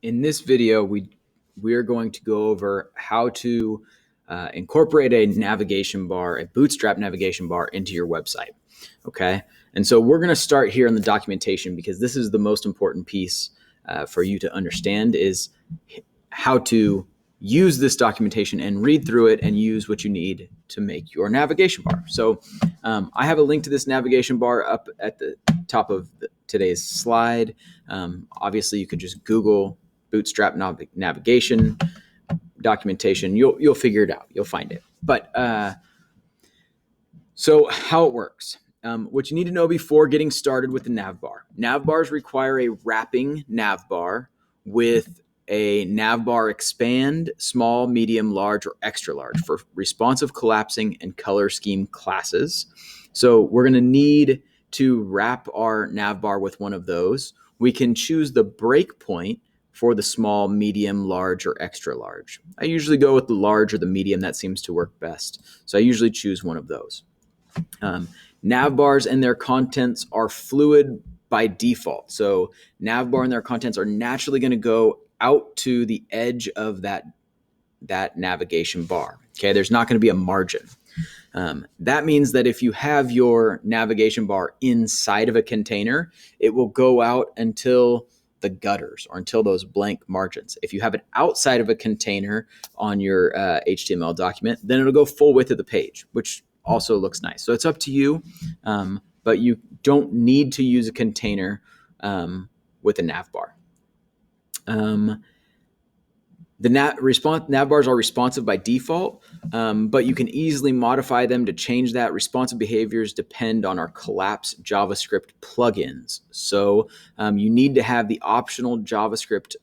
In this video, we're going to go over how to incorporate a navigation bar, a Bootstrap navigation bar into your website. Okay. And so we're going to start here in the documentation because this is the most important piece for you to understand is how to use this documentation and read through it and use what you need to make your navigation bar. So I have a link to this navigation bar up at the top of today's slide. Obviously, you could just Google Bootstrap navigation documentation. You'll figure it out. You'll find it. But so how it works. What you need to know before getting started with the navbar. Navbars require a wrapping navbar with a navbar expand, small, medium, large, or extra large for responsive collapsing and color scheme classes. So we're going to need to wrap our navbar with one of those. We can choose the breakpoint for the small, medium, large, or extra large. I usually go with the large or the medium. That seems to work best. So I usually choose one of those. Navbars and their contents are fluid by default. So navbar and their contents are naturally going to go out to the edge of that navigation bar. Okay, there's not going to be a margin. That means that if you have your navigation bar inside of a container, it will go out until the gutters or until those blank margins. If you have it outside of a container on your HTML document, then it'll go full width of the page, which also looks nice. So it's up to you, but you don't need to use a container with a navbar. The navbars are responsive by default, but you can easily modify them to change that. Responsive behaviors depend on our Collapse JavaScript plugins. So you need to have the optional JavaScript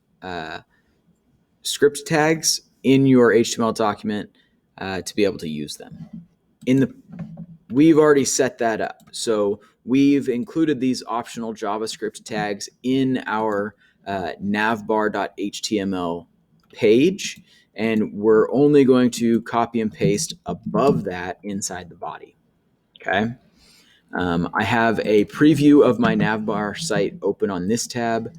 script tags in your HTML document to be able to use them. We've already set that up. So we've included these optional JavaScript tags in our navbar.html page, and we're only going to copy and paste above that inside the body. Okay. I have a preview of my navbar site open on this tab,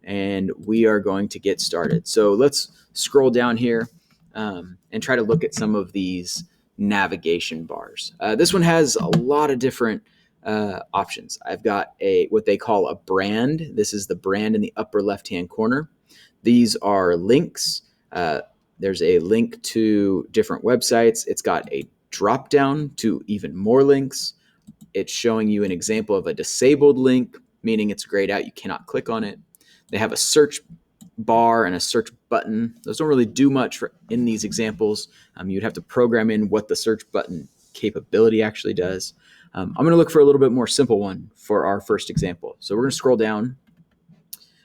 and we are going to get started. So let's scroll down here and try to look at some of these navigation bars. This one has a lot of different options. I've got what they call a brand. This is the brand in the upper left-hand corner. These are links. There's a link to different websites. It's got a drop down to even more links. It's showing you an example of a disabled link, meaning it's grayed out. You cannot click on it. They have a search bar and a search button. Those don't really do much in these examples. You'd have to program in what the search button capability actually does. I'm going to look for a little bit more simple one for our first example. So we're going to scroll down.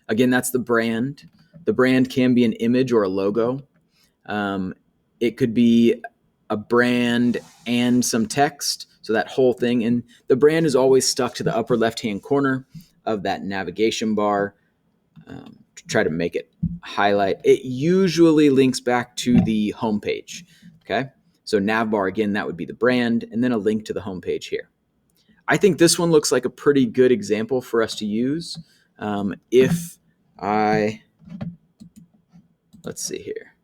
Again, that's the brand. The brand can be an image or a logo. It could be a brand and some text, so that whole thing. And the brand is always stuck to the upper left-hand corner of that navigation bar. Try to make it highlight. It usually links back to the home page. Okay, so navbar, again, that would be the brand, and then a link to the home page here. I think this one looks like a pretty good example for us to use. Let's see here.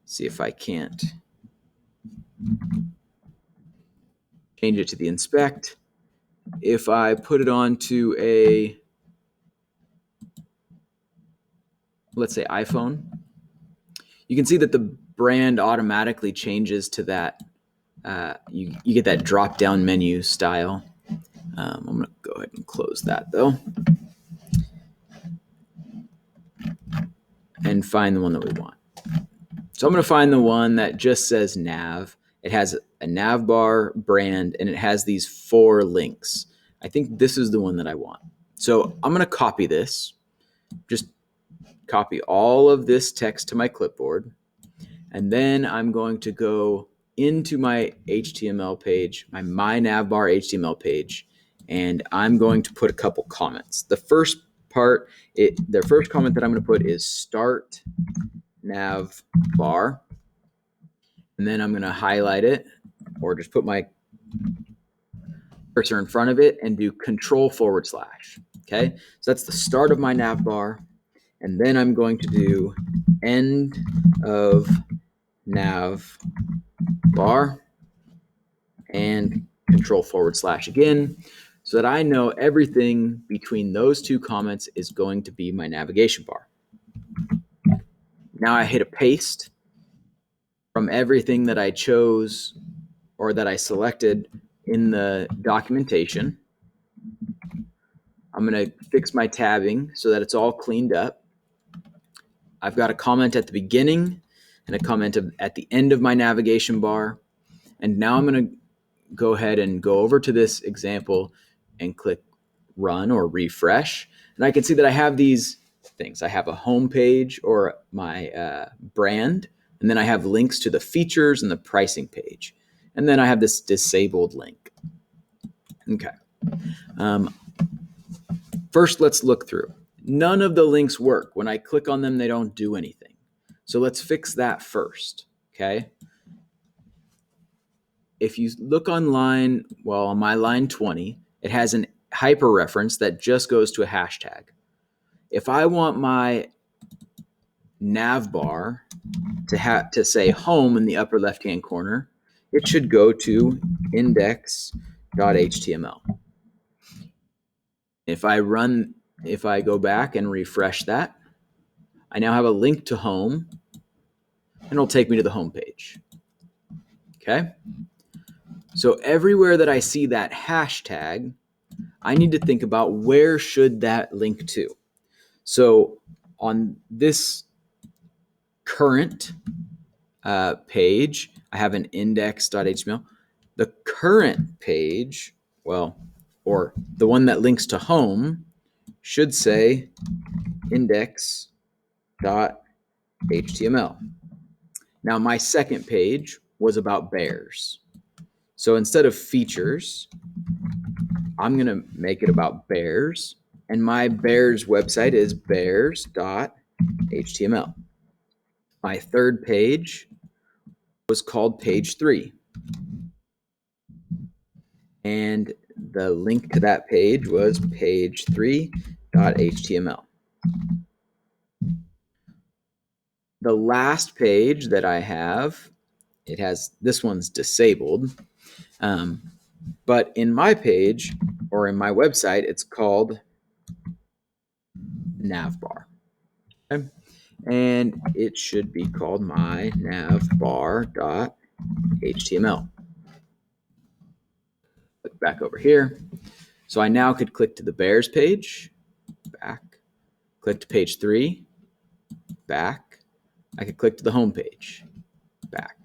See if I can't change it to the inspect. If I put it onto a, let's say iPhone, you can see that the brand automatically changes to that. You get that drop-down menu style. I'm going to go ahead and close that though. And find the one that we want. So I'm going to find the one that just says nav. It has a navbar brand and it has these 4 links. I think this is the one that I want. So I'm going to copy this. Just copy all of this text to my clipboard. And then I'm going to go into my HTML page, my navbar HTML page, and I'm going to put a couple comments. The first comment that I'm going to put is start nav bar, and then I'm going to highlight it or just put my cursor in front of it and do Control/. Okay, so that's the start of my nav bar. And then I'm going to do end of nav bar and control// again, so that I know everything between those two comments is going to be my navigation bar. Now I hit a paste from everything that I chose or that I selected in the documentation. I'm going to fix my tabbing so that it's all cleaned up. I've got a comment at the beginning and a comment at the end of my navigation bar. And now I'm going to go ahead and go over to this example and click run or refresh. And I can see that I have these things. I have a home page or my brand, and then I have links to the features and the pricing page. And then I have this disabled link. Okay. First, let's look through. None of the links work. When I click on them, they don't do anything. So let's fix that first, okay? If you look on on my line 20, it has an hyperreference that just goes to a hashtag. If I want my nav bar to say home in the upper left-hand corner, it should go to index.html. If I go back and refresh that, I now have a link to home, and it'll take me to the home page. Okay? So everywhere that I see that hashtag, I need to think about where should that link to. So on this current page, I have an index.html. The current page, or the one that links to home, should say index.html. Now, my second page was about bears. So instead of features, I'm going to make it about bears. And my bears website is bears.html. My third page was called page 3. And the link to that page was page3.html. The last page that I have, this one's disabled. But in my page or in my website, it's called Navbar. Okay? And it should be called my navbar.html. Click back over here. So I now could click to the bears page, back, click to page 3, back. I could click to the home page, back.